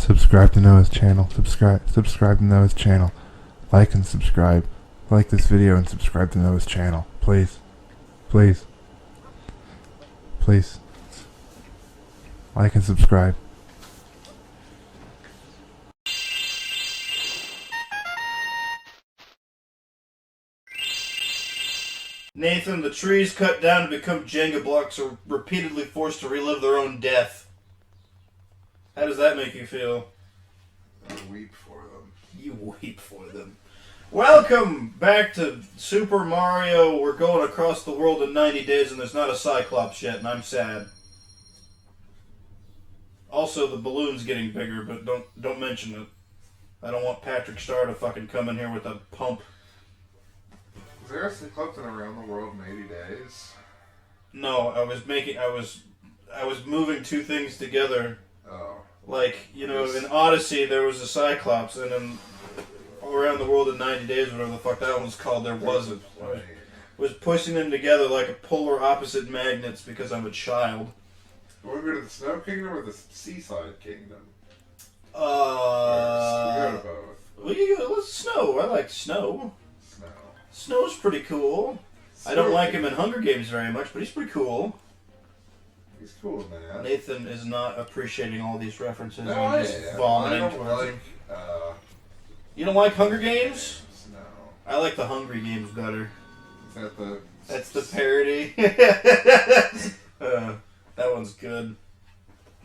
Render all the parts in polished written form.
Subscribe to Noah's channel. Subscribe to Noah's channel. Like and subscribe. Like this video and subscribe to Noah's channel. Please. Please. Please. Like and subscribe. Nathan, the trees cut down to become Jenga blocks are repeatedly forced to relive their own death. How does that make you feel? I weep for them. You weep for them. Welcome back to Super Mario. We're going across the world in 90 days and there's not a Cyclops yet, and I'm sad. Also, the balloon's getting bigger, but don't mention it. I don't want Patrick Starr to fucking come in here with a pump. Is there a Cyclops in Around the World in 80 days? No, I was moving two things together. Oh. Like, you know, in Odyssey there was a Cyclops, and in Around the World in 90 Days, whatever the fuck that one's called, there wasn't. I was pushing them together like polar opposite magnets because I'm a child. You want to go to the Snow Kingdom or the Seaside Kingdom? We go to both. Let's snow. I like snow. Snow. Snow's pretty cool. I don't like him in Hunger Games very much, but he's pretty cool. He's cool, man. Nathan is not appreciating all these references. No, and just vomiting. I don't like, You don't like Hunger Games? No. I like the Hungry Games better. Is that the... That's the parody. That one's good.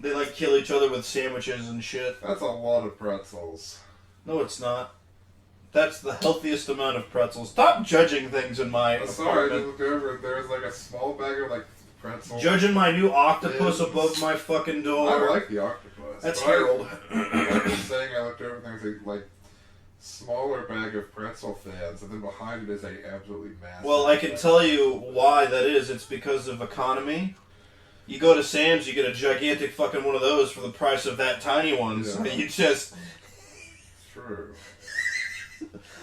They like kill each other with sandwiches and shit. That's a lot of pretzels. No, it's not. That's the healthiest amount of pretzels. Stop judging things in my Sorry, I apartment. just looked over. There's like a small bag of like pretzels. Judging my new octopus above my fucking door. I like the octopus. That's Harold. I'm just saying, I looked over and there's a like smaller bag of pretzel fans, and then behind it is a absolutely massive. Well, I can tell you why that is. It's because of economy. You go to Sam's, you get a gigantic fucking one of those for the price of that tiny one. Yeah. So you just... True.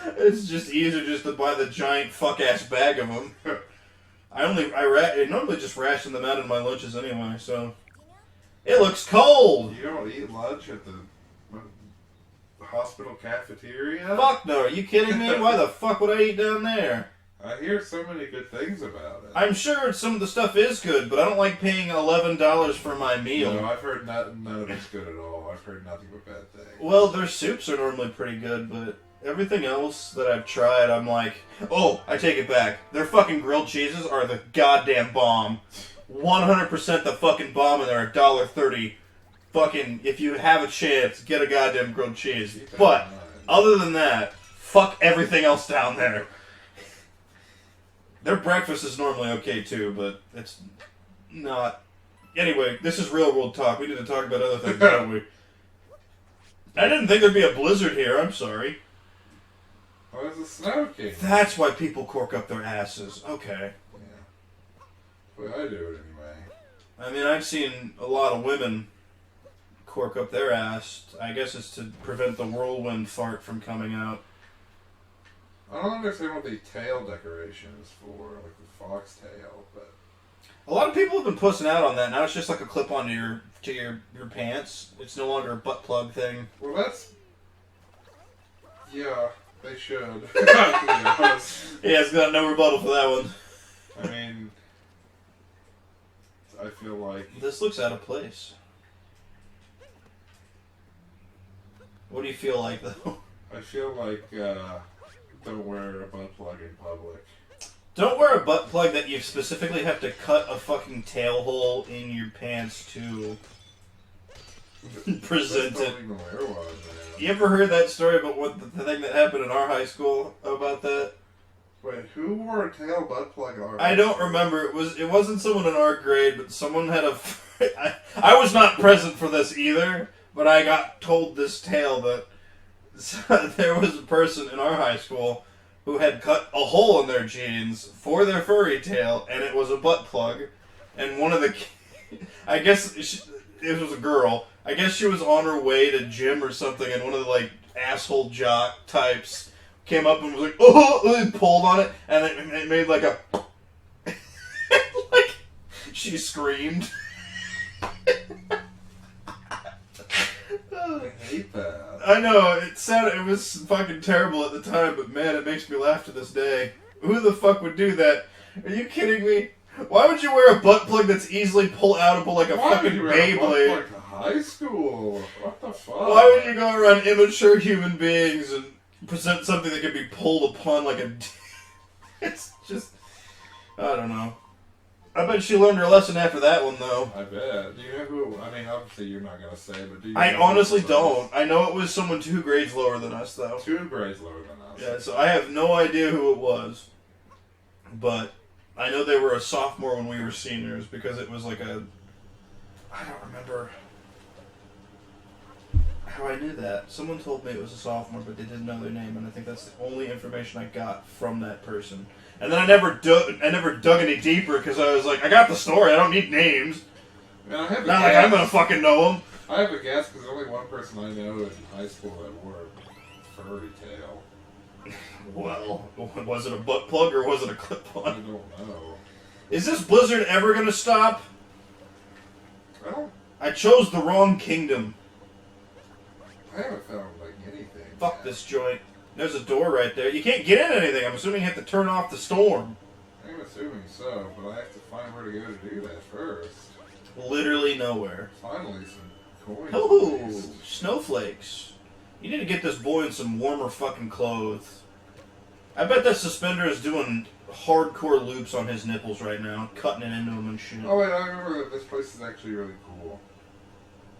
It's just easier just to buy the giant fuck-ass bag of them. I normally just ration them out in my lunches anyway, so... It looks cold! You don't eat lunch at the hospital cafeteria? Fuck no, are you kidding me? Why the fuck would I eat down there? I hear so many good things about it. I'm sure some of the stuff is good, but I don't like paying $11 for my meal. No, I've heard none of it's good at all. I've heard nothing but bad things. Well, their soups are normally pretty good, but everything else that I've tried, I'm like, oh, I take it back. Their fucking grilled cheeses are the goddamn bomb. 100% the fucking bomb, and they're $1.30. Fucking, if you have a chance, get a goddamn grilled cheese. But, other than that, fuck everything else down there. Their breakfast is normally okay too, but it's not. Anyway, this is real world talk. We need to talk about other things, don't we? I didn't think there'd be a blizzard here. I'm sorry. Oh, it's a snow king. That's why people cork up their asses. Okay. Yeah. Well, I do it anyway. I mean, I've seen a lot of women cork up their ass. I guess it's to prevent the whirlwind fart from coming out. I don't understand what the tail decoration is for, like the fox tail, but... A lot of people have been pussing out on that. Now it's just like a clip onto your pants. It's no longer a butt plug thing. Well, that's... Yeah, they should. To be honest. Yeah, it's got no rebuttal for that one. I mean... I feel like... This looks out of place. What do you feel like, though? I feel like, don't wear a butt plug in public. Don't wear a butt plug that you specifically have to cut a fucking tail hole in your pants to present it. Even wear one, man. You ever heard that story about what the thing that happened in our high school about that? Wait, who wore a tail butt plug in our I don't remember. It wasn't someone in our grade, but someone had a... I was not present for this either, but I got told this tale that there was a person in our high school who had cut a hole in their jeans for their furry tail, and it was a butt plug. And one of the... I guess it was a girl. I guess she was on her way to gym or something, and one of the, like, asshole jock types came up and was like, oh, and pulled on it, and it made like a... like, she screamed. I hate that. I know, it was fucking terrible at the time, but man, it makes me laugh to this day. Who the fuck would do that? Are you kidding me? Why would you wear a butt plug that's easily pull-outable like a Why fucking would you wear a butt Beyblade? plug to high school? What the fuck? Why would you go around immature human beings and present something that can be pulled upon like a... It's just... I don't know. I bet she learned her lesson after that one, though. I bet. Do you know who? I mean, obviously you're not gonna say, but do you? I know honestly who it was? don't. I know it was someone 2 grades lower than us, though. 2 grades lower than us. Yeah, so I have no idea who it was. But I know they were a sophomore when we were seniors because it was like a... I don't remember how I knew that. Someone told me it was a sophomore, but they didn't know their name, and I think that's the only information I got from that person. And then I never dug any deeper because I was like, I got the story. I don't need names. Man, I have a Not guess. like I'm gonna fucking know them. I have a guess because only one person I know in high school that wore a furry tail. Well, was it a butt plug or was it a I clip-on? don't know. Is this blizzard ever gonna stop? Well, I chose the wrong kingdom. I haven't found like anything. Fuck yet. this joint. There's a door right there. You can't get in anything. I'm assuming you have to turn off the storm. I'm assuming so, but I have to find where to go to do that first. Literally nowhere. Finally, some coins. Ooh, at least. snowflakes. You need to get this boy in some warmer fucking clothes. I bet that suspender is doing hardcore loops on his nipples right now, cutting it into him and shit. Oh wait, I remember that this place is actually really cool.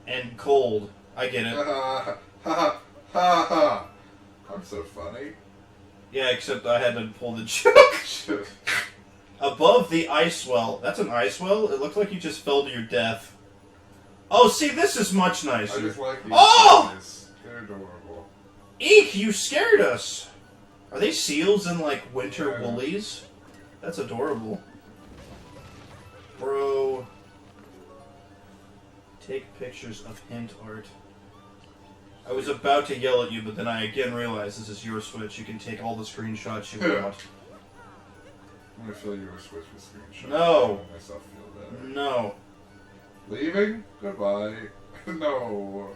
And cold. I get it. Ha ha ha ha! I'm so funny. Yeah, except I had to pull the joke. Above the ice well. That's an ice well? It looked like you just fell to your death. Oh, see, this is much I nicer. just like these Oh! guys. They're adorable. Eek, you scared us. Are they seals in, like, winter Yeah. woolies? That's adorable. Bro. Take pictures of hint art. I was about to yell at you, but then I again realized this is your Switch. You can take all the screenshots you Yeah. want. I'm gonna fill your Switch with screenshots. No. To make myself feel better. No. Leaving? Goodbye. No.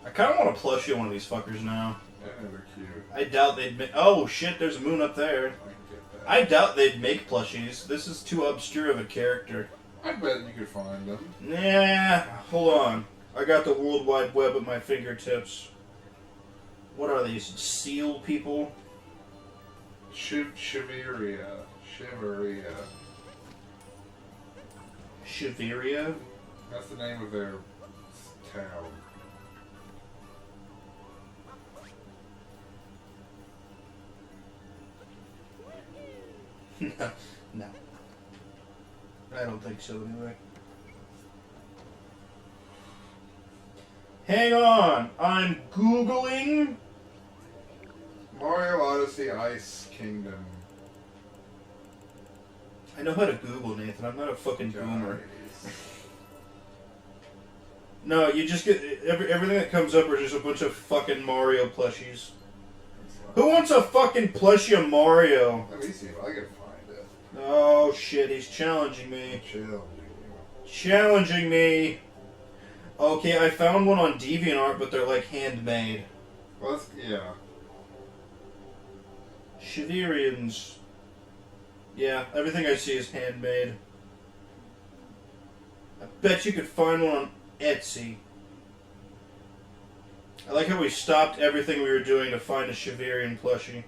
I kind of want to plushie one of these fuckers now. Yeah, they're cute. I doubt they'd make... Oh, shit, there's a moon up there. I can get that. I doubt they'd make plushies. This is too obscure of a character. I bet you could find them. Nah, hold on. I got the World Wide Web at my fingertips. What are these? Seal people? Shiveria. Shiveria? That's the name of their town. No. No. I don't think so, anyway. Hang on! I'm Googling... Mario Odyssey Ice Kingdom. I know how to Google, Nathan. I'm not a fucking boomer. Guys. No, you just get... Everything that comes up are just a bunch of fucking Mario plushies. Who wants a fucking plushie of Mario? Let me see if I can find it. Oh shit, he's challenging me. Chill. Challenging me! Okay, I found one on DeviantArt, but they're like handmade. Well, that's, yeah. Shiverians. Yeah, everything I see is handmade. I bet you could find one on Etsy. I like how we stopped everything we were doing to find a Shiverian plushie.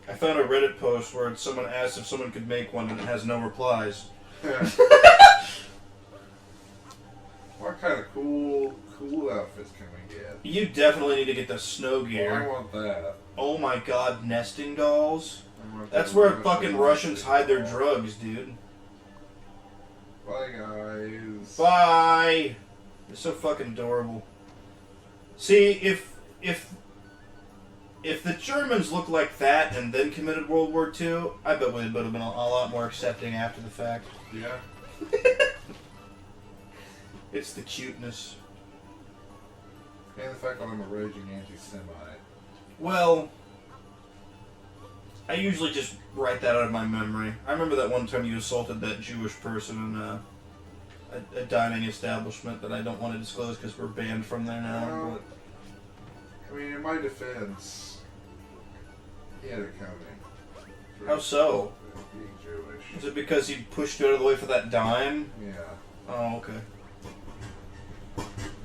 I found a Reddit post where someone asked if someone could make one and it has no replies. What kind of cool outfits can we get? You definitely need to get the snow Well, I gear. want that. Oh my god, nesting dolls? I want That's the where Russian fucking Russians nesting hide their doll. drugs, dude. Bye, guys. Bye! They're so fucking adorable. See, if the Germans looked like that and then committed World War II, I bet we would have been a lot more accepting after the fact. Yeah. It's the cuteness. And the fact that I'm a raging anti-Semite. Well, I usually just write that out of my memory. I remember that one time you assaulted that Jewish person in a dining establishment that I don't want to disclose because we're banned from there now. But I mean, in my defense, he had it coming. how so? Being Jewish. Is it because he pushed you out of the way for that dime? Yeah. Oh, okay.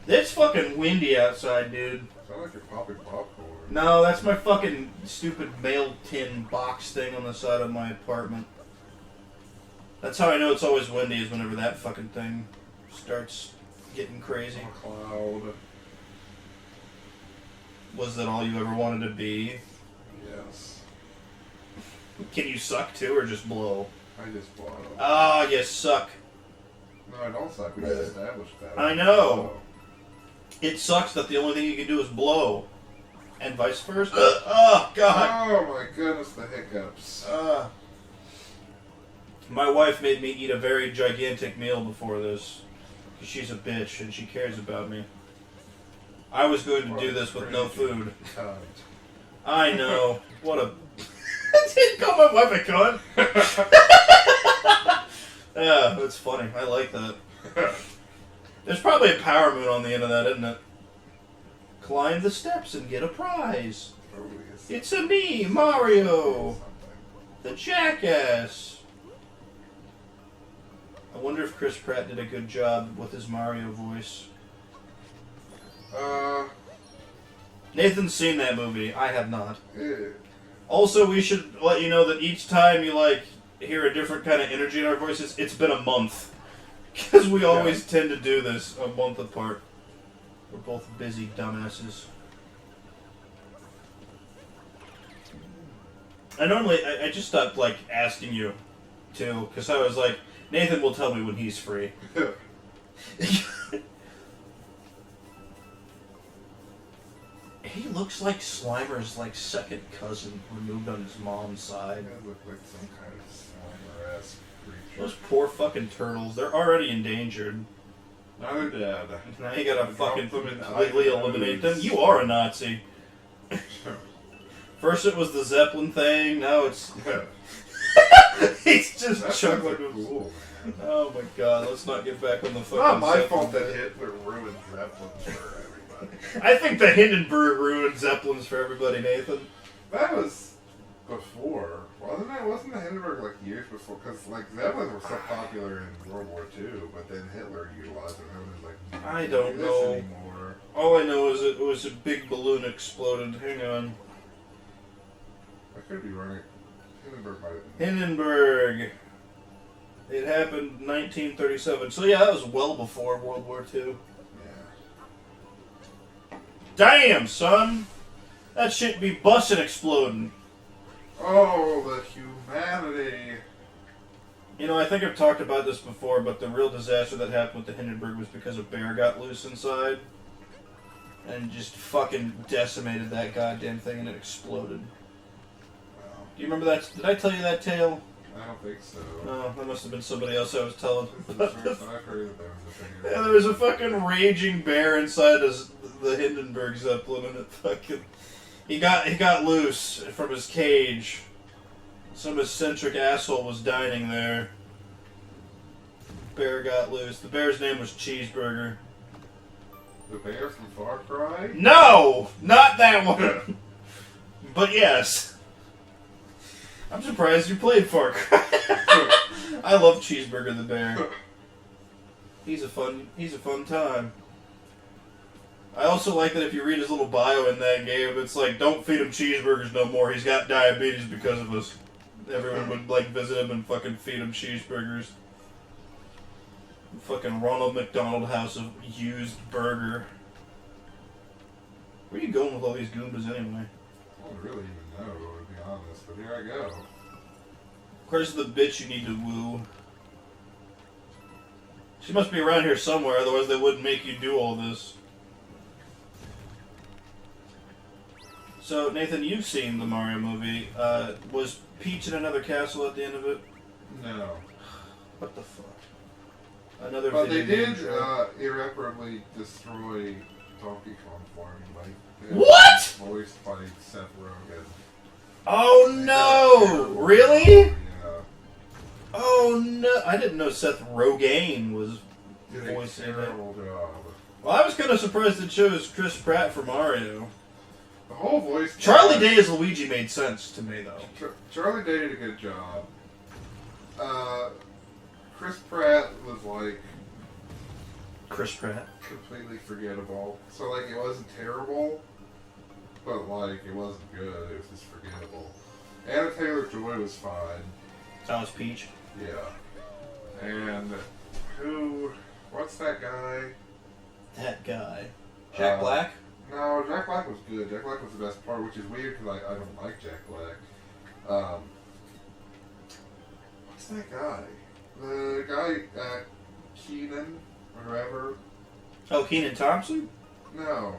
It's fucking windy outside, dude. Sound like you're popping popcorn. No, that's my fucking stupid mail tin box thing on the side of my apartment. That's how I know it's always windy, is whenever that fucking thing starts getting crazy. A cloud. Was that all you ever wanted to be? Yes. Can you suck too, or just blow? I just blow. Ah, you suck. No, I don't suck. We just established that. I know. It sucks that the only thing you can do is blow. And vice versa. Oh, God. Oh my goodness, the hiccups. My wife made me eat a very gigantic meal before this. Because she's a bitch and she cares about me. I was going to do this with no food. Cunt. I know. What a... I didn't call my wife a cunt. Yeah, that's funny. I like that. There's probably a power moon on the end of that, isn't it? Climb the steps and get a prize. It's a me, Mario, the jackass. I wonder if Chris Pratt did a good job with his Mario voice. Nathan's seen that movie. I have not. Also, we should let you know that each time you hear a different kind of energy in our voices, it's been a month. Because we always tend to do this a month apart. We're both busy dumbasses. I just stopped asking you too, because I was like, Nathan will tell me when he's free. He looks like Slimer's second cousin removed on his mom's side. That looked like some kind of Slimer-esque creature. Those poor fucking turtles, they're already endangered. Now they're dead. Now you gotta fucking them in completely eliminate them. You are a Nazi. First it was the Zeppelin thing, now it's... He's just chuckling. Cool, man. Oh my god, let's not get back on the fucking Not my Zeppelin fault that bit. Hitler ruined Zeppelins for everybody. I think the Hindenburg ruined Zeppelins for everybody, Nathan. That was before, wasn't it? Wasn't the Hindenburg years before? Because Zeppelins were so popular in World War II, but then Hitler utilized them. And was I don't know. Anymore. All I know is it was a big balloon exploded. Hang on. I could be right. Hindenburg might have been. Hindenburg. It happened in 1937. So yeah, that was well before World War II. Yeah. Damn, son! That shit be busting exploding. Oh, the humanity. You know, I think I've talked about this before, but the real disaster that happened with the Hindenburg was because a bear got loose inside. And just fucking decimated that goddamn thing and it exploded. Well, Do you remember that? Did I tell you that tale? I don't think so. No, that must have been somebody else I was telling. This is the first I've heard that there was a thing. Yeah, there was a fucking raging bear inside the Hindenburg Zeppelin, and it fucking... He got loose from his cage. Some eccentric asshole was dining there. Bear got loose. The bear's name was Cheeseburger. The bear from Far Cry? No! Not that one! But yes. I'm surprised you played Far Cry. I love Cheeseburger the bear. He's a fun time. I also like that if you read his little bio in that game, it's like, don't feed him cheeseburgers no more. He's got diabetes because of us. Everyone would visit him and fucking feed him cheeseburgers. Fucking Ronald McDonald House of Used Burger. Where are you going with all these Goombas anyway? I don't really even know, to be honest, but here I go. Where's the bitch you need to woo? She must be around here somewhere, otherwise they wouldn't make you do all this. So, Nathan, you've seen the Mario movie. Was Peach in another castle at the end of it? No. What the fuck? Another But they video did game show. irreparably destroy Donkey Kong for me, What?! Voiced by Seth Rogen. Oh no! Really? Yeah. Oh no! I didn't know Seth Rogen was Did a voicing it. terrible job. Well, I was kind of surprised it chose Chris Pratt for Mario. The whole voice. Charlie Day as Luigi made sense to me, though. Charlie Day did a good job. Chris Pratt was like Chris Pratt. completely forgettable. So like it wasn't terrible, but like it wasn't good. It was just forgettable. Anna Taylor-Joy was fine. That was Peach. Yeah. And what's that guy? That guy. Jack Black? No, Jack Black was good. Jack Black was the best part, which is weird because I don't like Jack Black. What's that guy? The guy, Keenan, or whoever. Oh, Kenan Thompson? No,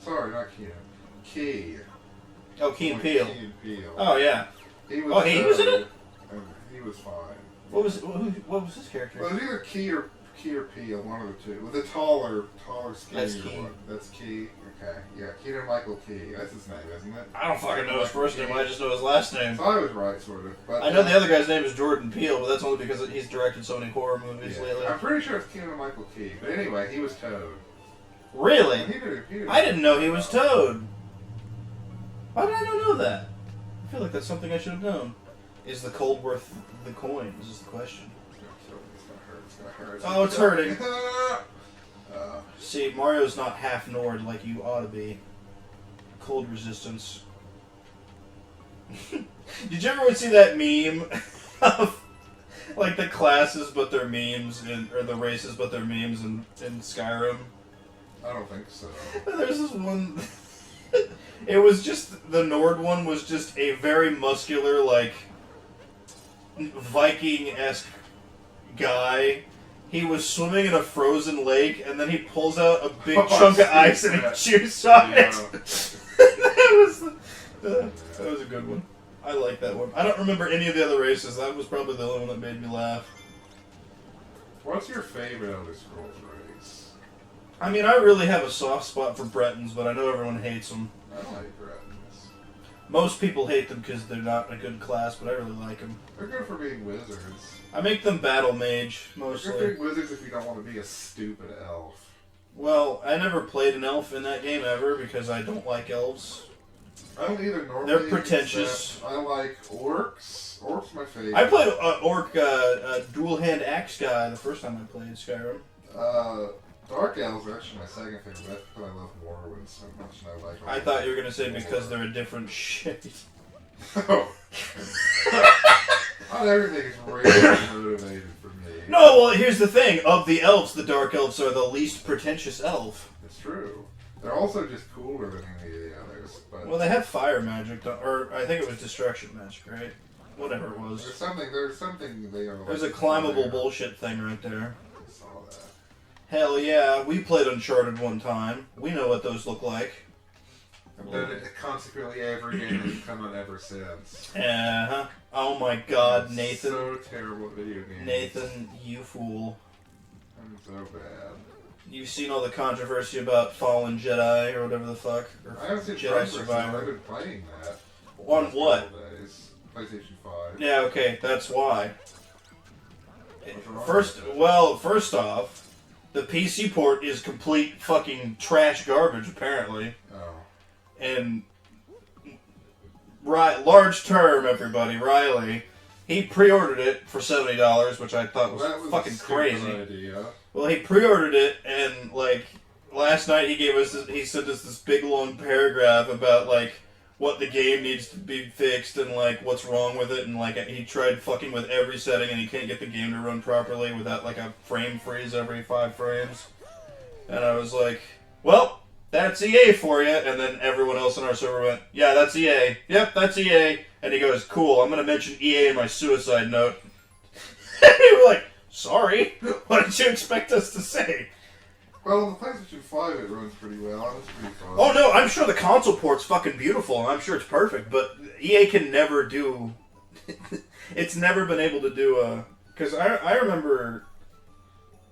sorry, not Keenan. Key. Oh, Keen Peele. Key and Peele. Oh, yeah. He was, Oh, he was in it? And he was fine. What was his character? Well, it was either Key or Peele, one of the two. With the taller, skinnier That's Key. one. That's Key. Okay, yeah, Keenan Michael Key. That's his name, isn't it? I don't fucking know his first name. I just know his last name. So I was right, sort of. But I know the other guy's name is Jordan Peele, but that's only because he's directed so many horror movies yeah, lately. I'm pretty sure it's Keenan Michael Key. But anyway, he was Toad. Really? And he did I didn't know he was Toad. Why did I not know that? I feel like that's something I should have known. Is the cold worth the coins? Is the question. It's gonna hurt. Oh, it's hurting. Uh, See, Mario's not half Nord like you ought to be. Cold resistance. Did you ever see that meme of like the classes but their memes or the races but their memes in Skyrim? I don't think so. There's this one. It was just the Nord one was just a very muscular like Viking-esque guy. He was swimming in a frozen lake, and then he pulls out a big chunk of ice and he chews on it. That was a good one. I like that one. I don't remember any of the other races. That was probably the only one that made me laugh. What's your favorite Elder Scrolls race? I mean, I really have a soft spot for Bretons, but I know everyone hates them. I don't like Bretons. Most people hate them because they're not a good class, but I really like them. They're good for being wizards. I make them battle mage, They're good for mostly. being wizards if you don't want to be a stupid elf. Well, I never played an elf in that game ever because I don't like elves. I don't either normally. They're pretentious. I like orcs. Orcs my favorite. I played orc dual hand axe guy the first time I played Skyrim. Dark elves are actually my second favorite. That's because I love Morrowind so much. And I like. I thought you were gonna say because they're a different shade. Oh. Not everything is racially motivated for me. No, well, here's the thing. Of the elves, the dark elves are the least pretentious elf. It's true. They're also just cooler than any of the others. But Well, they have fire magic, or I think it was destruction magic, right? Whatever it was. there's something they are. Like, There's a climbable bullshit thing right there. I saw that. Hell yeah, we played Uncharted one time. We know what those look like. I've done it consequently every game that's come out ever since. Uh-huh. Oh my god, It's Nathan. So terrible at video games. Nathan, you fool. I'm so bad. You've seen all the controversy about Fallen Jedi, or whatever the fuck. Or I haven't seen Jedi Progress, Survivor. I've been playing that. On last what? couple days. PlayStation 5. Yeah, okay, that's why. What's wrong with it? First off, the PC port is complete fucking trash garbage, apparently. Oh. And large term, everybody, Riley, he pre-ordered it for $70, which I thought was, That was fucking a stupid crazy. idea. Well, he pre-ordered it, and like last night he sent us this big long paragraph about like what the game needs to be fixed and like what's wrong with it, and like he tried fucking with every setting, and he can't get the game to run properly without like a frame freeze every 5 frames. And I was like, well, that's EA for you. And then everyone else on our server went, yeah, that's EA. Yep, that's EA. And he goes, cool, I'm going to mention EA in my suicide note. And we were like, sorry, what did you expect us to say? Well, on the PlayStation 5 it runs pretty well. It's pretty fun. Oh no, I'm sure the console port's fucking beautiful, and I'm sure it's perfect, but EA can never do... It's never been able to do because I remember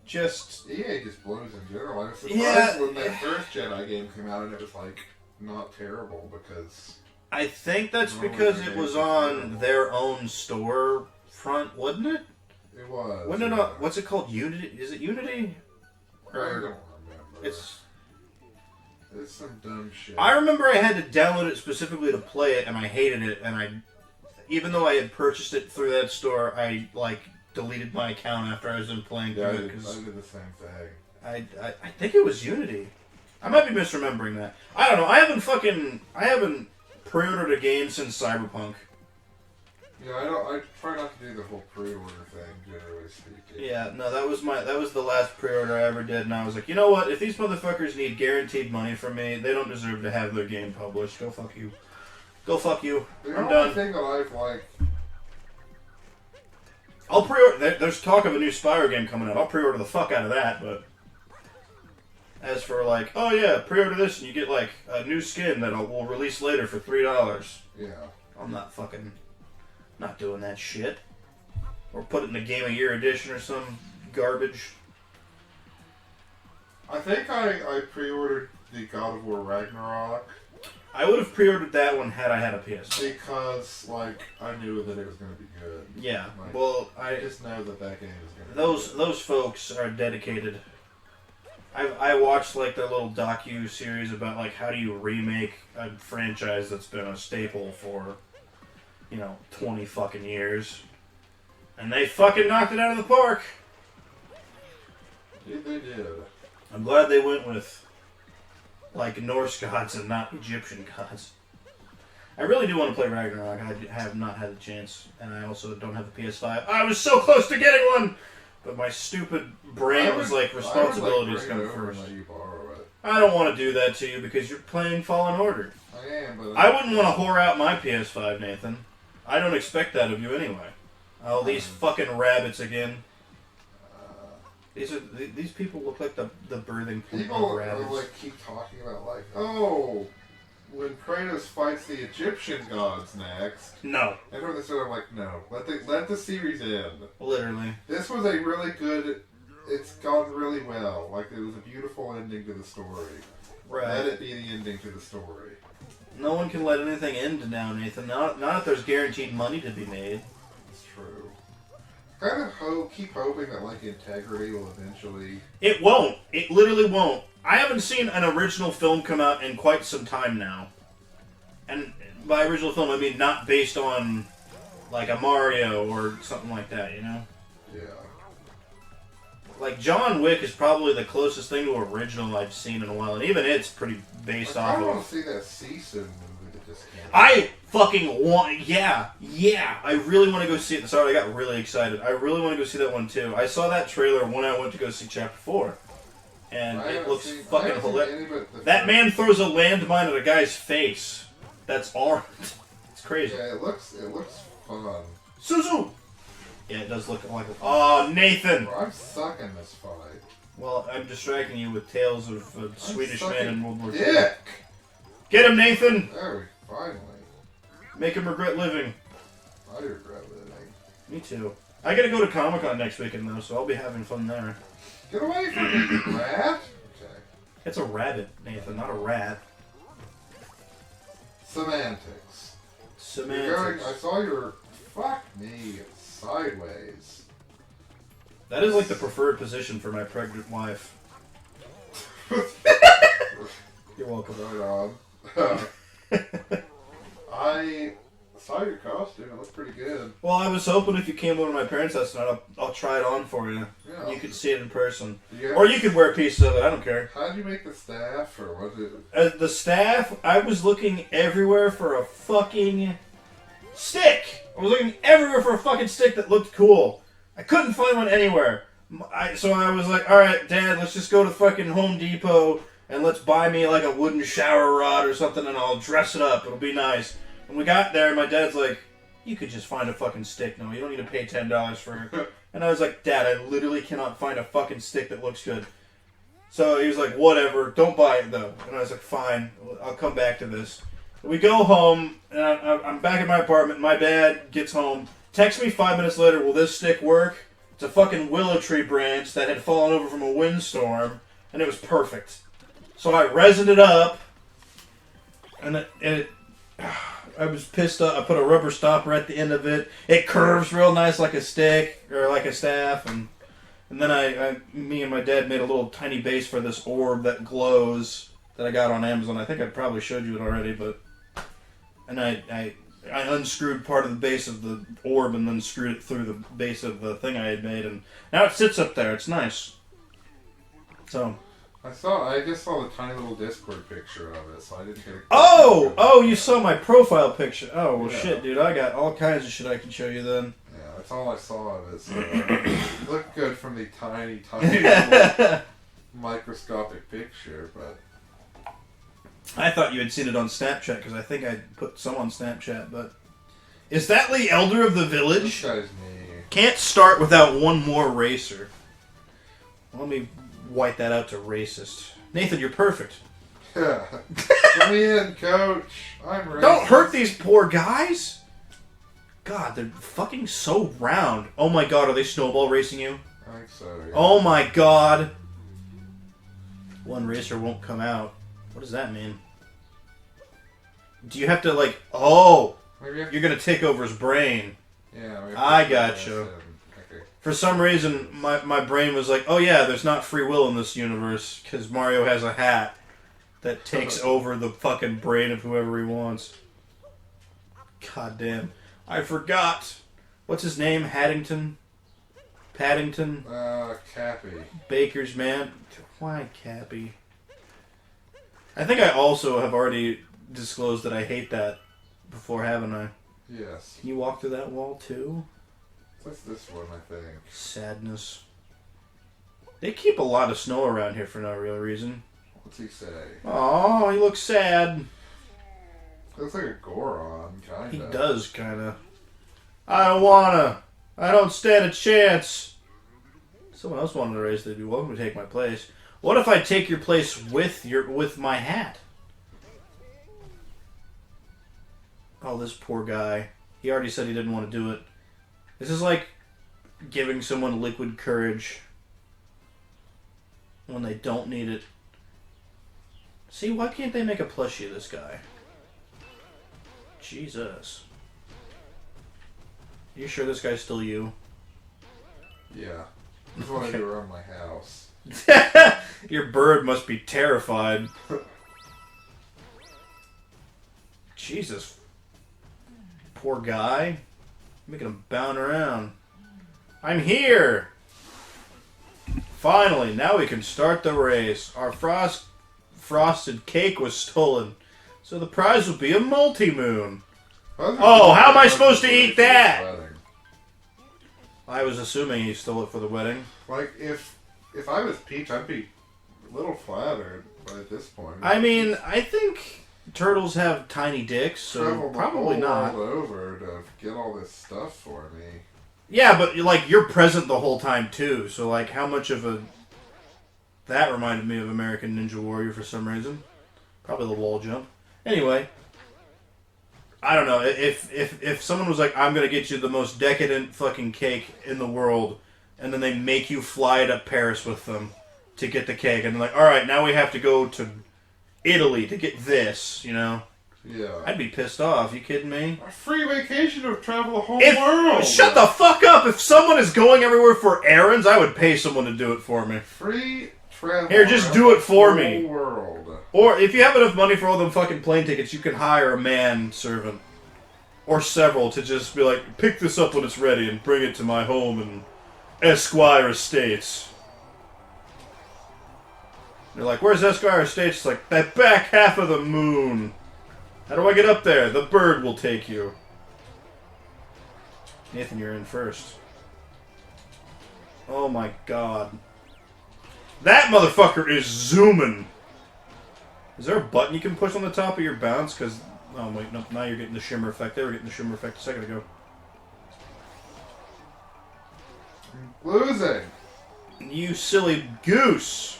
just... EA just blows in general. I was surprised Yeah. when that first Jedi game came out and it was like not terrible because I think that's because it was on their own store front, wasn't it? It was. Wasn't it? What's it called? Unity? Is it Unity? I don't remember. It's some dumb shit. I remember I had to download it specifically to play it, and I hated it. And even though I had purchased it through that store, I deleted my account after I was done playing through I it. did the same thing. I think it was Unity. I might be misremembering that. I don't know. I haven't pre-ordered a game since Cyberpunk. Yeah, I try not to do the whole pre-order thing, generally speaking. Yeah, no, that was the last pre-order I ever did, and I was like, you know what? If these motherfuckers need guaranteed money from me, they don't deserve to have their game published. Go fuck you. Go fuck you. The I'm only done. thing that I've I'll pre-order. There's talk of a new Spyro game coming out. I'll pre-order the fuck out of that, but as for oh yeah, pre-order this and you get a new skin that will release later for $3. Yeah. I'm not doing that shit. Or put it in the Game of Year edition or some garbage. I think I pre-ordered the God of War Ragnarok. I would have pre-ordered that one had I had a PS. Because, I knew that it was going to be good. Yeah, well, I just know that game is going to those be good. those folks are dedicated. I watched their little docu-series about how do you remake a franchise that's been a staple for 20 fucking years. And they fucking knocked it out of the park. Yeah, they did. I'm glad they went with Norse gods and not Egyptian gods. I really do want to play Ragnarok. I have not had a chance, and I also don't have a PS5. I was so close to getting one, but my stupid brain was responsibilities come first. Let you borrow it. I don't want to do that to you because you're playing Fallen Order. I am, but I wouldn't want to whore out my PS5, Nathan. I don't expect that of you anyway. Oh, these fucking rabbits again. These people look like the birthing pool people of rabbits. keep talking about oh, when Kratos fights the Egyptian gods next. No. And from this I'm like, no, let the series end. Literally. This was a really good. It's gone really well. It was a beautiful ending to the story. Right. Let it be the ending to the story. No one can let anything end now, Nathan. Not if there's guaranteed money to be made. It's true. Kind of keep hoping that integrity will eventually. It won't. It literally won't. I haven't seen an original film come out in quite some time now. And by original film, I mean not based on a Mario or something like that, Yeah. John Wick is probably the closest thing to original I've seen in a while, and even it's pretty based off I of. want to see that Season movie that just came out. I fucking want. Yeah. I really want to go see it. Sorry, I got really excited. I really want to go see that one too. I saw that trailer when I went to go see Chapter 4, and it looks fucking hilarious. That man throws a landmine at a guy's face. That's all. It's crazy. Yeah, it looks fun. Suzu. Yeah, it does look like. Oh, Nathan. Bro, I'm sucking this fight. Well, I'm distracting you with tales of a Swedish man in World War II. Dick! Get him, Nathan! There we finally. Make him regret living. I regret living. Me too. I gotta go to Comic-Con next weekend, though, so I'll be having fun there. Get away from me, you rat! Okay. It's a rabbit, Nathan, not a rat. Semantics. Semantics. I saw your... Fuck me. Sideways. That is the preferred position for my pregnant wife. You're welcome. Right on. I saw your costume. It looked pretty good. Well, I was hoping if you came over to my parents' house tonight, I'll try it on for you. Yeah. You could see it in person. Yeah. Or you could wear a piece of it, I don't care. How did you make the staff, or was it... The staff, I was looking everywhere for a fucking stick! I was looking everywhere for a fucking stick that looked cool. I couldn't find one anywhere. So I was like, alright, Dad, let's just go to fucking Home Depot and let's buy me a wooden shower rod or something and I'll dress it up. It'll be nice. And we got there and my dad's like, you could just find a fucking stick. No, you don't need to pay $10 for it. And I was like, Dad, I literally cannot find a fucking stick that looks good. So he was like, whatever, don't buy it though. And I was like, fine, I'll come back to this. We go home, and I'm back in my apartment. My dad gets home, texts me 5 minutes later, will this stick work? It's a fucking willow tree branch that had fallen over from a windstorm, and it was perfect. So I resined it up, and I was pissed off. I put a rubber stopper at the end of it. It curves real nice like a stick or like a staff, and then me and my dad made a little tiny base for this orb that glows that I got on Amazon. I think I probably showed you it already, but I unscrewed part of the base of the orb and then screwed it through the base of the thing I had made, and now it sits up there. It's nice. So. I just saw the tiny little Discord picture of it, so I didn't get a Oh, you saw my profile picture. Oh, well, Yeah. shit, dude. I got all kinds of shit I can show you then. Yeah, that's all I saw of it. So it looked good from the tiny little microscopic picture, but I thought you had seen it on Snapchat because I think I put some on Snapchat, but is that the elder of the this village? guy's me. Can't start without one more racer. Let me white that out to racist. Nathan, you're perfect. Yeah. Let me in, coach. I'm racist. Don't hurt these poor guys. God, they're fucking so round. Oh my god, are they snowball racing you? I think so, yeah. Oh my god. One racer won't come out. What does that mean? Do you have to, like... Oh! Maybe I- You're gonna take over his brain. Yeah, we have I to gotcha. this in. Okay. For some reason, my brain was like, oh yeah, there's not free will in this universe, because Mario has a hat that takes over the fucking brain of whoever he wants. God damn. I forgot. What's his name? Haddington? Paddington? Cappy. Baker's man? Why Cappy? I think I also have already disclosed that I hate that before, haven't I? Yes. Can you walk through that wall too? What's this one, I think? Sadness. They keep a lot of snow around here for no real reason. What's he say? Oh, he looks sad. Looks like a Goron, kinda. He does, kinda. I don't wanna. I don't stand a chance. Someone else wanted to race. They'd be welcome to take my place. What if I take your place with my hat? Oh, this poor guy. He already said he didn't want to do it. This is like giving someone liquid courage when they don't need it. See, why can't they make a plushie of this guy? Jesus. You sure this guy's still you? Yeah. Just wanted Okay. to run my house. Your bird must be terrified. Jesus. Poor guy. Making him bound around. I'm here! Finally, now we can start the race. Our frosted cake was stolen, so the prize will be a multi-moon. Oh, how am I supposed to eat that? Wedding. I was assuming he stole it for the wedding. Like, if I was Peach, I'd be a little flattered by this point. I mean, I think turtles have tiny dicks, so Traveled the probably whole not. world over to get all this stuff for me. Yeah, but like you're present the whole time too. So like, how much of a that reminded me of American Ninja Warrior for some reason. Probably the wall jump. Anyway, I don't know if someone was like, I'm gonna get you the most decadent fucking cake in the world, and then they make you fly to Paris with them to get the cake, and they're like, all right, now we have to go to Italy to get this, you know. Yeah. I'd be pissed off. You kidding me? A free vacation to travel the whole world. Shut the fuck up! If someone is going everywhere for errands, I would pay someone to do it for me. Free travel. Here, just around do it the for whole me. World. Or if you have enough money for all them fucking plane tickets, you can hire a man servant. Or several to just be like, pick this up when it's ready and bring it to my home in Esquire Estates. They're like, where's Esquire Estates? It's like, that back half of the moon. How do I get up there? The bird will take you. Nathan, you're in first. Oh my god. That motherfucker is zooming. Is there a button you can push on the top of your bounce? Because, oh wait, no, now you're getting the shimmer effect. They were getting the shimmer effect a second ago. Losing. You silly goose.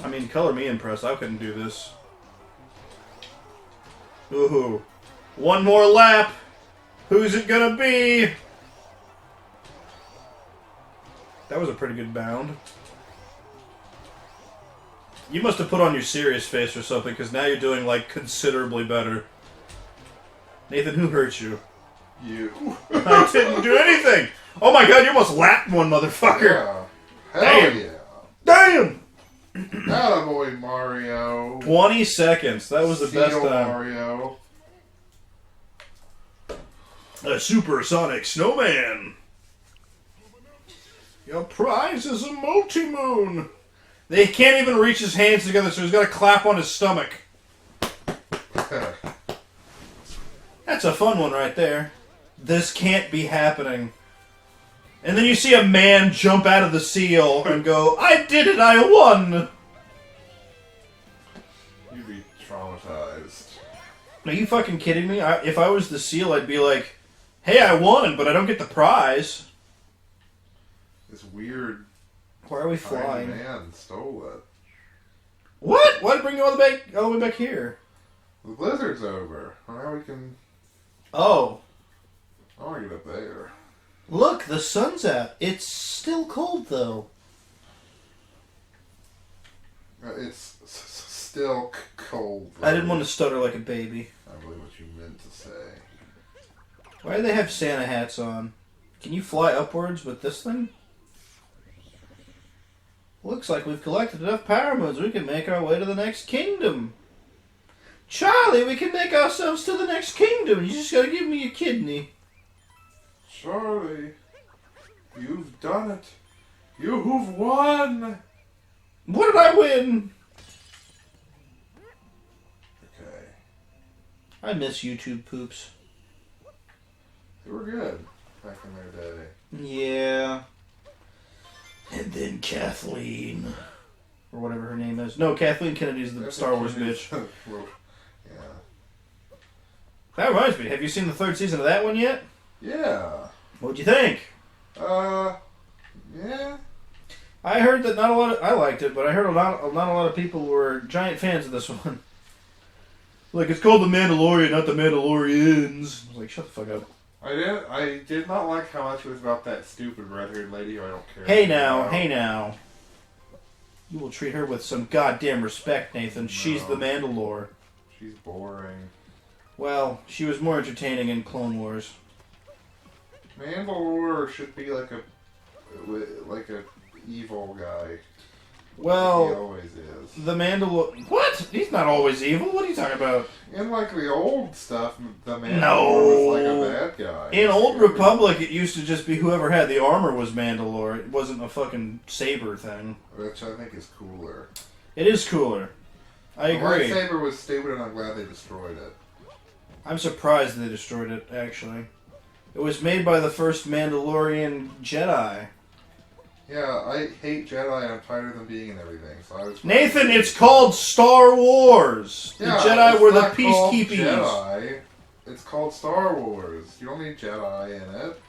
I mean, color me impressed. I couldn't do this. Ooh. One more lap. Who's it gonna be? That was a pretty good bound. You must have put on your serious face or something, because now you're doing, like, considerably better. Nathan, who hurt you? You. I didn't do anything! Oh my god, you almost lapped one, motherfucker! Yeah. Hell Damn. yeah. Damn! Attaboy, Mario. 20 seconds. That was the best time. Mario. A supersonic snowman. Your prize is a multi-moon. They can't even reach his hands together, so he's got to clap on his stomach. That's a fun one right there. This can't be happening. And then you see a man jump out of the seal and go, I did it, I won! You'd be traumatized. Are you fucking kidding me? If I was the seal, I'd be like, hey, I won, but I don't get the prize. This weird Why are we tiny flying? man stole it. What? Why'd it bring you all the way back here? The blizzard's over. Now we can... Oh. I want to get up there. Look, the sun's out. It's still cold, though. It's still cold. I didn't want to stutter like a baby. I believe what you meant to say. Why do they have Santa hats on? Can you fly upwards with this thing? Looks like we've collected enough power moons. We can make our way to the next kingdom. Charlie, we can make ourselves to the next kingdom. You just gotta give me a kidney. Charlie, you've done it. You've won. What did I win? Okay. I miss YouTube poops. They were good back in their day. Yeah. And then Kathleen. Or whatever her name is. No, Kathleen Kennedy's the Star Wars bitch. Well, yeah. That reminds me, have you seen the third season of that one yet? Yeah. What'd you think? Yeah. I heard that not a lot of... I liked it, but I heard not a lot of people were giant fans of this one. Like, it's called The Mandalorian, not The Mandalorians. I was like, shut the fuck up. I did not like how much it was about that stupid red-haired lady who I don't care Hey about. now. You will treat her with some goddamn respect, Nathan. She's the Mandalore. She's boring. Well, she was more entertaining in Clone Wars. Mandalore should be like a evil guy. Well, he always is. The Mandalore... What? He's not always evil. What are you talking about? In like the old stuff, the Mandalore was like a bad guy. In Old Republic, it used to just be whoever had the armor was Mandalore. It wasn't a fucking saber thing. Which I think is cooler. It is cooler. I agree. The lightsaber was stupid, and I'm glad they destroyed it. I'm surprised they destroyed it, actually. It was made by the first Mandalorian Jedi. Yeah, I hate Jedi, and I'm tired of them being in everything. So I was. Nathan, it's called Star Wars. Yeah, the Jedi it's were the not called peacekeepers. Jedi. It's called Star Wars. You don't need Jedi in it.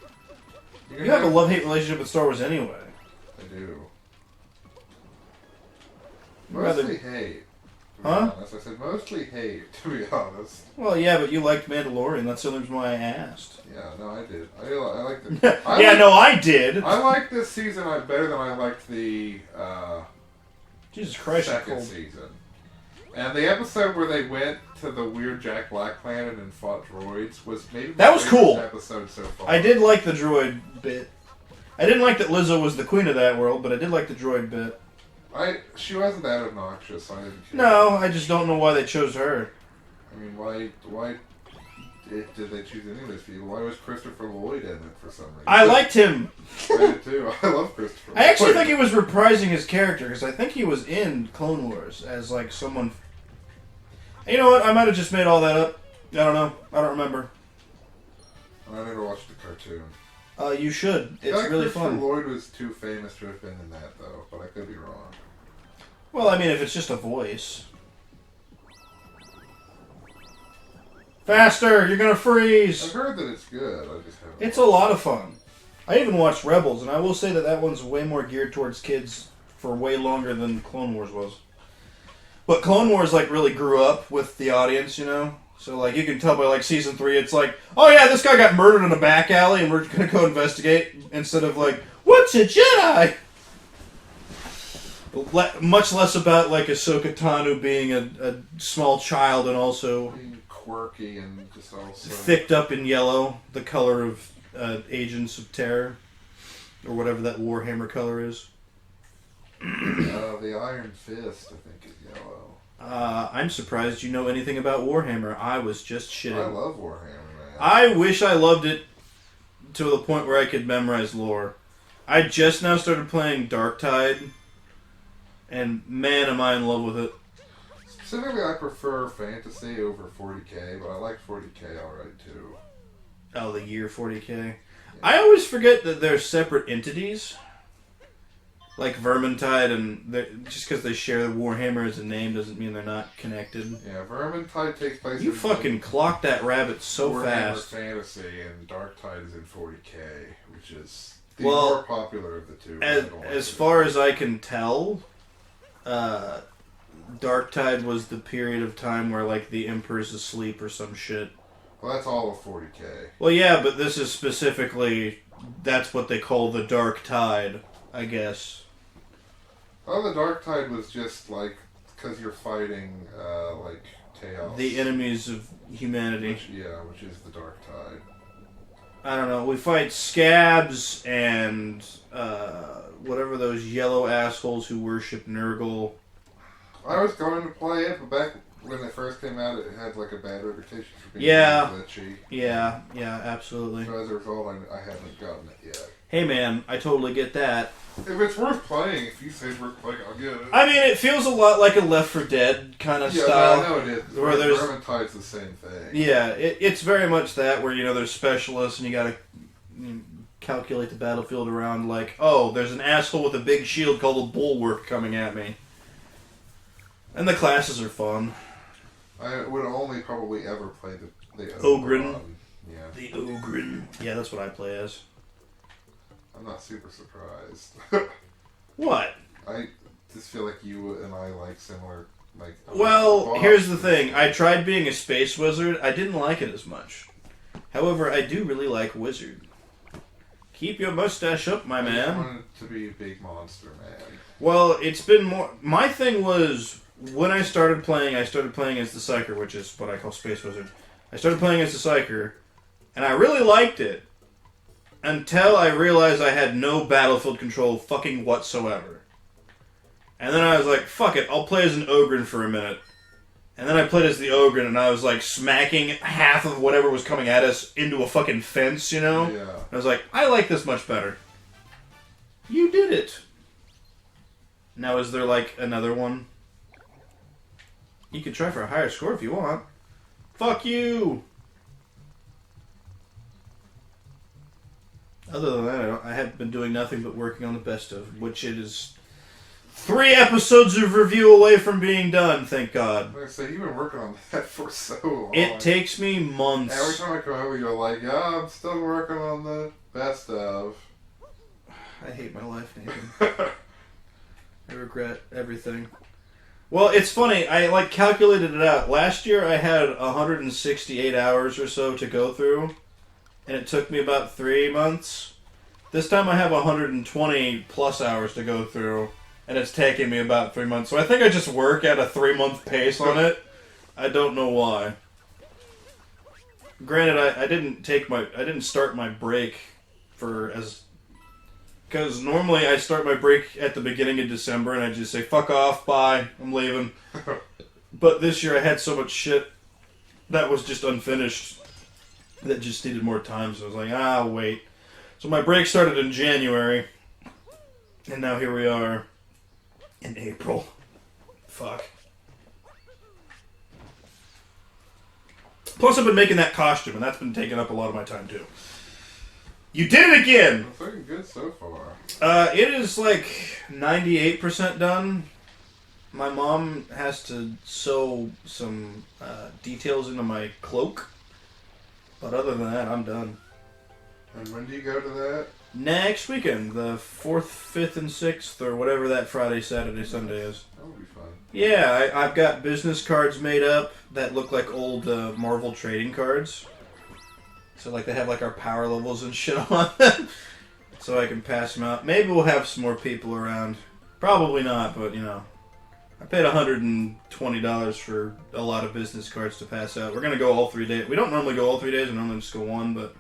You have a love-hate relationship with Star Wars anyway. I do. Rather- Mostly hate. To be Huh? honest. I said mostly hate, to be honest. Well, yeah, but you liked Mandalorian. That's the only reason why I asked. Yeah, no, I did. I liked it. I did. I liked this season better than I liked the Jesus Christ, you're second cold. season. And the episode where they went to the weird Jack Black planet and fought droids was maybe That was cool. episode so far. I did like the droid bit. I didn't like that Lizzo was the queen of that world, but I did like the droid bit. She wasn't that obnoxious, so I didn't care. No, I just don't know why they chose her. I mean, why did they choose any of those people? Why was Christopher Lloyd in it for some reason? I liked him. I did too. I love Christopher Lloyd. I actually think he was reprising his character, because I think he was in Clone Wars as, like, someone... You know what? I might have just made all that up. I don't know. I don't remember. I never watched the cartoon. You should. It's I really Christopher fun. Lloyd was too famous to have been in that, though, but I could be wrong. Well, I mean, if it's just a voice. Faster! You're gonna freeze! I've heard that it's good. I just haven't. It's a lot of fun. I even watched Rebels, and I will say that one's way more geared towards kids for way longer than Clone Wars was. But Clone Wars, like, really grew up with the audience, you know? So, like, you can tell by, like, Season 3, it's like, oh yeah, this guy got murdered in a back alley, and we're gonna go investigate, instead of, like, what's a Jedi? Much less about like Ahsoka Tano being a small child and also Being quirky and just also thicked up in yellow, the color of Agents of Terror, or whatever that Warhammer color is. The Iron Fist, I think, is yellow. I'm surprised you know anything about Warhammer. I was just shitting. I love Warhammer, man. I wish I loved it to the point where I could memorize lore. I just now started playing Darktide, and man, am I in love with it. Specifically, I prefer fantasy over 40k, but I like 40k alright too. Oh, the year 40k. Yeah. I always forget that they're separate entities. Like Vermintide, and just because they share the Warhammer as a name doesn't mean they're not connected. Yeah, Vermintide takes place You in fucking clocked that rabbit so Warhammer fast. Fantasy, and Darktide is in 40k, which is the Well, more popular of the two. As far as I can tell, Darktide was the period of time where like the Emperor's asleep or some shit. Well, that's all of 40k. Well, yeah, but this is specifically, that's what they call the Dark Tide, I guess. Oh, the Darktide was just like because you're fighting like chaos. The enemies of humanity. Which is the Darktide. I don't know. We fight scabs and whatever those yellow assholes who worship Nurgle. I was going to play it, but back when it first came out, it had like a bad reputation for being glitchy. Yeah, absolutely. So as a result, I haven't gotten it yet. Hey man, I totally get that. If it's worth playing, if you say it's worth playing, I'll get it. I mean, it feels a lot like a Left 4 Dead kind of style. Yeah, I know it is. Where there's Vermintide's the same thing. Yeah, it's very much that where there's specialists and you gotta calculate the battlefield around like, oh, there's an asshole with a big shield called a Bulwark coming at me. And the classes are fun. I would only probably ever play the Ogren. Yeah. The Ogren. Yeah, that's what I play as. I'm not super surprised. What? I just feel like you and I like similar, like... Well, here's the thing. I tried being a space wizard. I didn't like it as much. However, I do really like wizard. Keep your mustache up, my man. I wanted to be a big monster, man. Well, it's been more... My thing was, when I started playing as the Psyker, which is what I call Space Wizard. I started playing as the Psyker, and I really liked it. Until I realized I had no battlefield control fucking whatsoever. And then I was like, fuck it, I'll play as an Ogren for a minute. And then I played as the Ogren, and I was like smacking half of whatever was coming at us into a fucking fence, Yeah. I was like, I like this much better. You did it. Now is there like another one? You could try for a higher score if you want. Fuck you! Other than that, I have been doing nothing but working on the best of, which it is 3 episodes of review away from being done, thank God. Like I said, you've been working on that for so long. It takes me months. Every time I come over, you're like, yeah, I'm still working on the best of. I hate my life, Nathan. I regret everything. Well, it's funny, I calculated it out. Last year I had 168 hours or so to go through. And it took me about 3 months. This time I have 120 plus hours to go through, and it's taking me about 3 months. So I think I just work at a 3-month pace on it. I don't know why. Granted, I didn't start my break because normally I start my break at the beginning of December, and I just say, fuck off, bye, I'm leaving. But this year I had so much shit that was just unfinished that just needed more time, so I was like, I'll wait. So my break started in January, and now here we are in April. Fuck. Plus I've been making that costume, and that's been taking up a lot of my time too. You did it again! It's looking good so far. It is like 98% done. My mom has to sew some details into my cloak. But other than that, I'm done. And when do you go to that? Next weekend, the 4th, 5th, and 6th, or whatever that Friday, Saturday, Sunday is. That would be fun. Yeah, I've got business cards made up that look like old Marvel trading cards. So like they have like our power levels and shit on them. So I can pass them out. Maybe we'll have some more people around. Probably not, but, you know. I paid $120 for a lot of business cards to pass out. We're going to go all 3 days. We don't normally go all 3 days. We normally just go one, but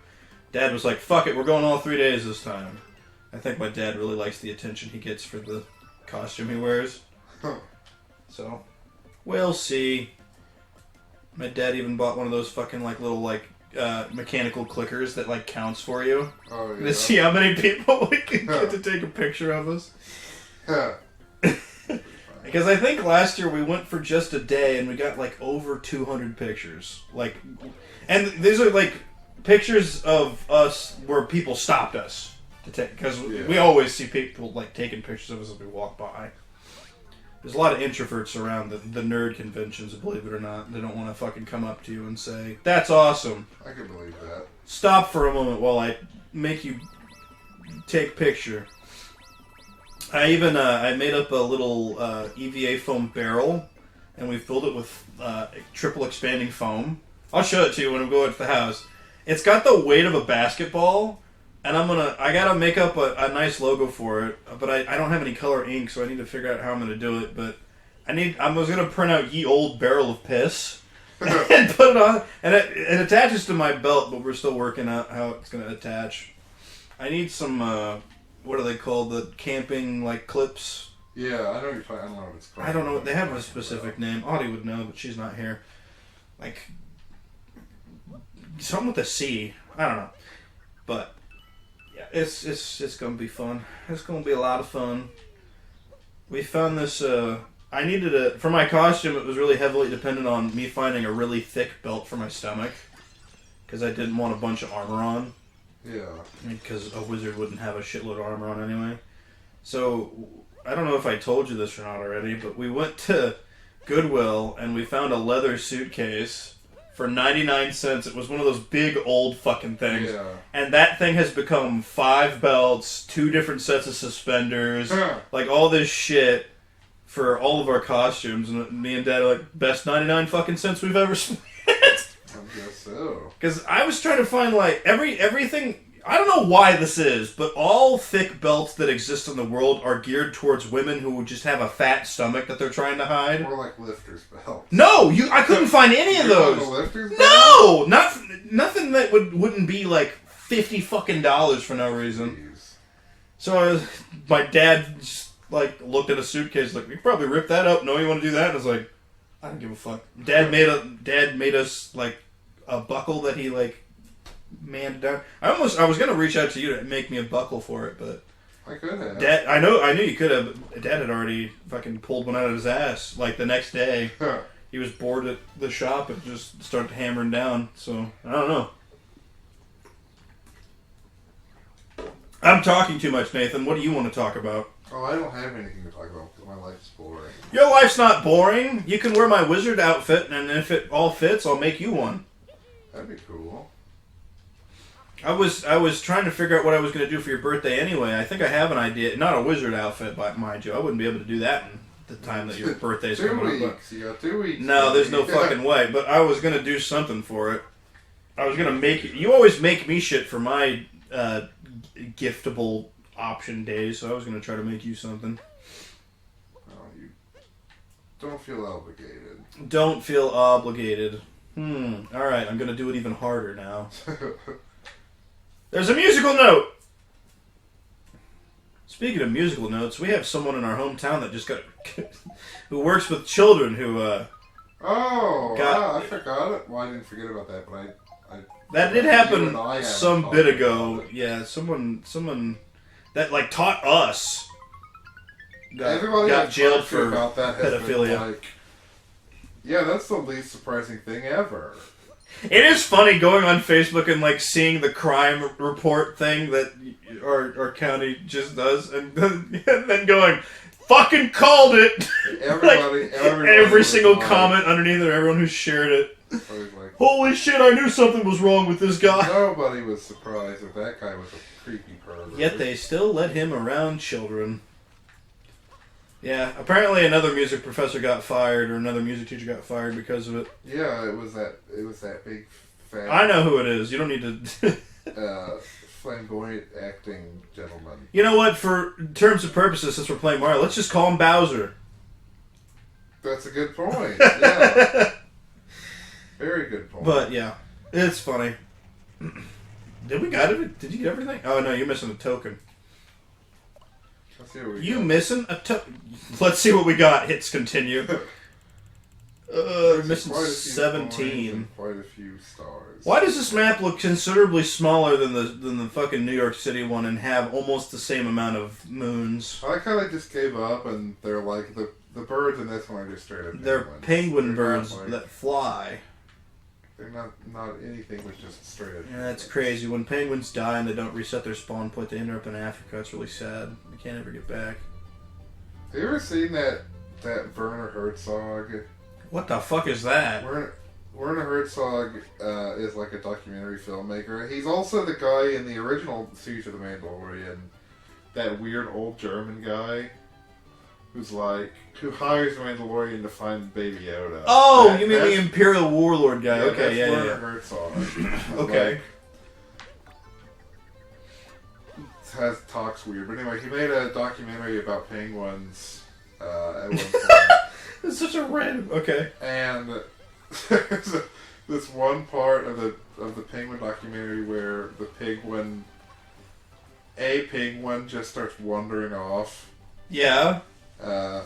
Dad was like, fuck it, we're going all 3 days this time. I think my dad really likes the attention he gets for the costume he wears. So, we'll see. My dad even bought one of those fucking, like, little, like, mechanical clickers that, like, counts for you. Oh, yeah. To see how many people we can get to take a picture of us. Because I think last year we went for just a day and we got like over 200 pictures. Like, and these are like pictures of us where people stopped us to take. Because we always see people like taking pictures of us as we walk by. There's a lot of introverts around the nerd conventions, believe it or not. They don't want to fucking come up to you and say, "That's awesome." I can believe that. Stop for a moment while I make you take picture. I even I made up a little EVA foam barrel, and we filled it with triple expanding foam. I'll show it to you when we go into the house. It's got the weight of a basketball, and I gotta make up a nice logo for it, but I don't have any color ink, so I need to figure out how I'm gonna do it. But I was gonna print out "Ye Old Barrel of Piss" and put it on, and it attaches to my belt, but we're still working out how it's gonna attach. I need some. What are they called? The camping, like, clips? Yeah, I know you're talking. I don't know what it's called. I don't know. They have a specific name. Audie would know, but she's not here. Like, something with a C. I don't know. But, yeah, it's going to be fun. It's going to be a lot of fun. We found this, I needed for my costume, it was really heavily dependent on me finding a really thick belt for my stomach. Because I didn't want a bunch of armor on. Yeah. Because a wizard wouldn't have a shitload of armor on anyway. So, I don't know if I told you this or not already, but we went to Goodwill and we found a leather suitcase for 99 cents. It was one of those big old fucking things. Yeah. And that thing has become 5 belts, 2 different sets of suspenders, like all this shit for all of our costumes. And me and Dad are like, best 99 fucking cents we've ever spent. I guess so. Because I was trying to find, like, everything... I don't know why this is, but all thick belts that exist in the world are geared towards women who just have a fat stomach that they're trying to hide. More like lifters belts. No! I couldn't find any of those! Lifters no! Nothing that wouldn't be, like, $50 fucking for no reason. Jeez. So my dad just, like, looked at a suitcase, like, we could probably rip that up. No, you want to do that? And I was like, I don't give a fuck. Dad made us, like, a buckle that he, like, manned down. I was gonna reach out to you to make me a buckle for it, but I could have. Dad, I knew you could have. But Dad had already fucking pulled one out of his ass. Like the next day, he was bored at the shop and just started hammering down. So I don't know. I'm talking too much, Nathan. What do you want to talk about? Oh, I don't have anything to talk about because my life's boring. Your life's not boring. You can wear my wizard outfit, and if it all fits, I'll make you one. That'd be cool. I was trying to figure out what I was going to do for your birthday anyway. I think I have an idea. Not a wizard outfit, mind you. I wouldn't be able to do that in the time that your birthday's coming up. You got 2 weeks. No, there's no fucking way. But I was going to do something for it. I was going to make... You always make me shit for my giftable option days, so I was going to try to make you something. Oh, you don't feel obligated. Don't feel obligated. Alright, I'm going to do it even harder now. There's a musical note! Speaking of musical notes, we have someone in our hometown that just got... who works with children who, I forgot it. Well, I didn't forget about that, but that did happen some bit ago. Yeah, someone that, like, taught us got jailed for pedophilia. Like, yeah, that's the least surprising thing ever. It is funny going on Facebook and, like, seeing the crime report thing that our county just does, and then going, fucking called it! Everybody every single comment underneath it, everyone who shared it. Like, holy shit, I knew something was wrong with this guy! Nobody was surprised that that guy was a creepy pervert. Yet they still let him around children. Yeah, apparently another music professor got fired, or another music teacher got fired because of it. Yeah, it was that big fat... I know who it is. You don't need to... flamboyant acting gentleman. You know what? For terms of purposes, since we're playing Mario, let's just call him Bowser. That's a good point. Yeah. Very good point. But yeah, it's funny. Did we got it? Did you get everything? Oh no, you're missing a token. Let's see what we You got. missing a token? Let's see what we got. Hits continue. We're missing Quite a few 17. points and quite a few stars. Why does this map look considerably smaller than the fucking New York City one and have almost the same amount of moons? I kind of just gave up, and they're like the birds in this one are just straight up. They're penguin They're not birds like- that fly. They're not anything but just straight up. Yeah, that's crazy. When penguins die and they don't reset their spawn point, they end up in Africa. It's really sad. They can't ever get back. Have you ever seen that Werner Herzog? What the fuck is that? Werner Herzog is like a documentary filmmaker. He's also the guy in the original Siege of the Mandalorian. That weird old German guy who hires the Mandalorian to find Baby Yoda. Oh, you mean the Imperial Warlord guy? Okay, yeah, Werner yeah. Herzog. Okay. Talks weird, but anyway, he made a documentary about penguins at one point. It's such a random. Okay. And there's this one part of the penguin documentary where the penguin just starts wandering off. Yeah. And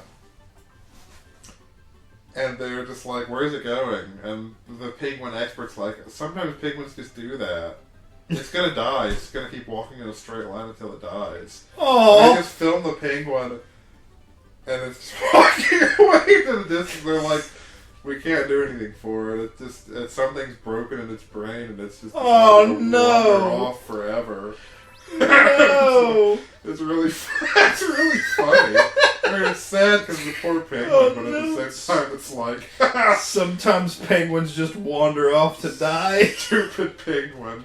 they're just like, where's it going? And the penguin expert's like, sometimes penguins just do that. It's gonna die. It's gonna keep walking in a straight line until it dies. Oh. And they just film the penguin, and it's just walking away to the distance. They're like, we can't do anything for it. Something's broken in its brain, and it's just Oh, gonna no. wander off forever. No. It's really funny. I mean, it's sad because the poor penguin, Oh, but no. at the same time, it's like Sometimes penguins just wander off to die. stupid penguin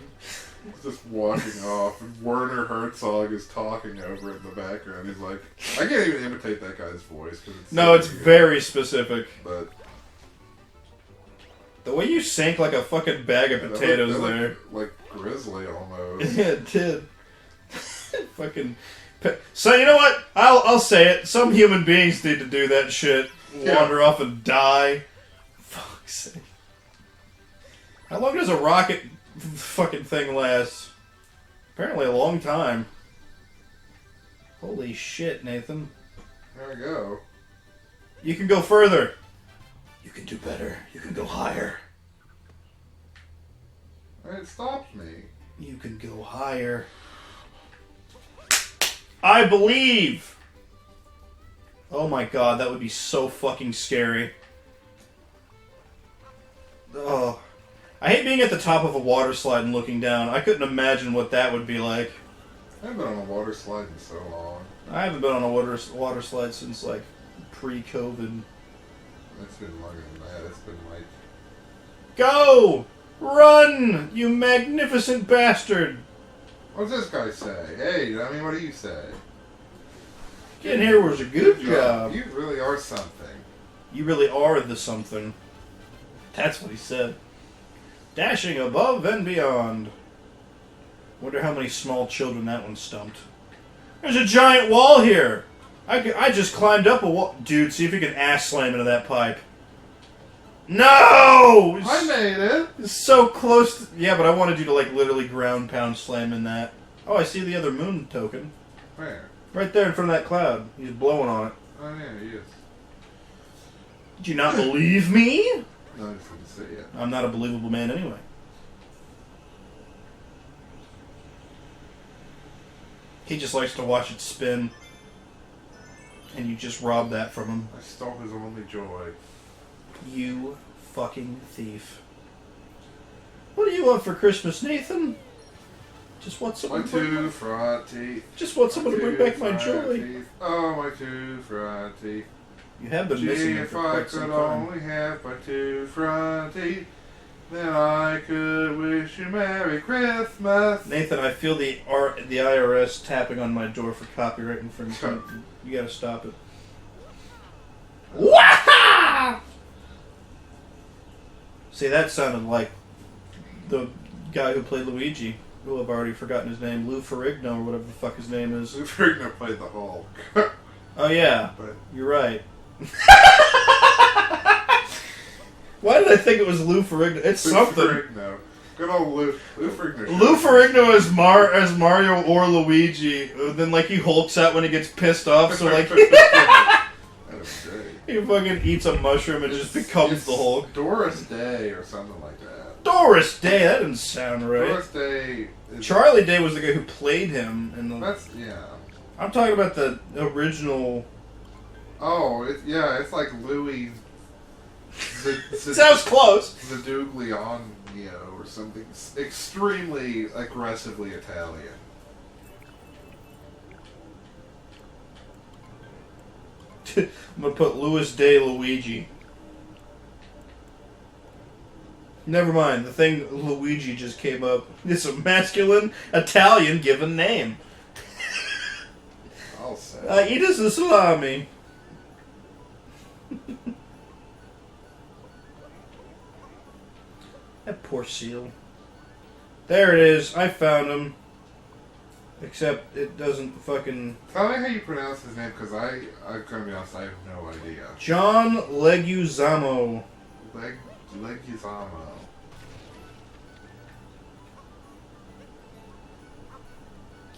just walking off, and Werner Herzog is talking over it in the background. He's like, I can't even imitate that guy's voice because it's No, so it's weird. very specific. But The way you sank like a fucking bag of potatoes that there. looked like Grizzly almost. Yeah, it did. Fucking. So you know what? I'll say it. Some human beings need to do that shit. Wander off and die. Fuck's sake. How long does a rocket fucking thing last? Apparently a long time. Holy shit, Nathan. There we go. You can go further. You can do better. You can go higher. It stopped me. You can go higher. I believe! Oh my god, that would be so fucking scary. Oh. I hate being at the top of a water slide and looking down. I couldn't imagine what that would be like. I haven't been on a water slide in so long. I haven't been on a water slide since, like, pre-COVID. It's been longer than that. It's been like... Go! Run! You magnificent bastard! What's this guy say? Hey, I mean, what do you say? Getting here was a good job. You really are something. You really are the something. That's what he said. Dashing above and beyond. Wonder how many small children that one stumped. There's a giant wall here! I just climbed up a wall. Dude, see if you can ass slam into that pipe. No! I made it! It's so close to, yeah, but I wanted you to, like, literally ground pound slam in that. Oh, I see the other moon token. Where? Right there in front of that cloud. He's blowing on it. Oh, yeah, he is. Did you not believe me? No, I just didn't see it. I'm not a believable man anyway. He just likes to watch it spin. And you just robbed that from him. I stole his only joy. You fucking thief. What do you want for Christmas, Nathan? Just want My someone to two bring, front teeth. just want someone to bring back my joy. Teeth. Oh, my two front teeth. You have been Gee, missing it if for I quite some could time. only have my two front teeth, then I could wish you Merry Christmas. Nathan, I feel the IRS tapping on my door for copyright infringement. You gotta stop it. Wah! See, that sounded like the guy who played Luigi. Oh, I've already forgotten his name. Lou Ferrigno or whatever the fuck his name is. Lou Ferrigno played the Hulk. Oh yeah, But you're right. Why did I think it was Lou Ferrigno? It's Lou something. Ferrigno. Good old Lou Ferrigno. Lou Ferrigno as Mario or Luigi. Then like he hulks out when he gets pissed off. So like That was great. he fucking eats a mushroom and just becomes It's the Hulk. Doris Day or something like that. Doris Day. That didn't sound right. Doris Day. Is, Charlie Day was the guy who played him. In the, That's yeah. I'm talking about the original. Oh, it's like Louis. Sounds close. Zadugliano or something extremely aggressively Italian. I'm gonna put Louis Day Luigi. Never mind, the thing Luigi just came up. It's a masculine Italian given name. I'll say. Eat us a salami. That poor seal. There it is. I found him. Except it doesn't fucking... Tell me how you pronounce his name, because I'm gonna be honest, I have no idea. John Leguizamo. Leguizamo.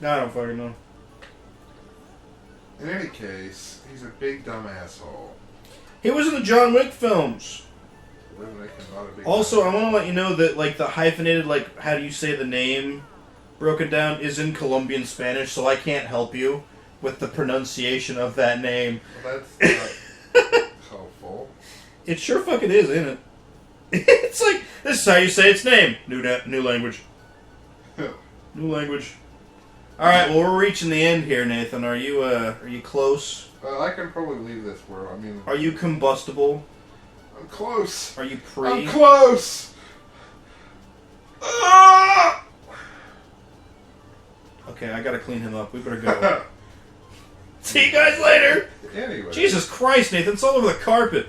I don't fucking know. In any case, he's a big dumb asshole. He was in the John Wick films. Doesn't make him not a big Also, I dumb want to let you know that, like, the hyphenated, like, how do you say the name broken down is in Colombian Spanish, so I can't help you with the pronunciation of that name. Well, that's not helpful. It sure fucking is, isn't it? It's like, this is how you say its name. New language. New language. Alright, well, we're reaching the end here, Nathan. Are you close? I can probably leave this world. I mean, Are you combustible? I'm close. Are you pre? I'm close. Ah! Okay, I gotta clean him up. We better go. See you guys later! Anyway. Jesus Christ, Nathan, it's all over the carpet.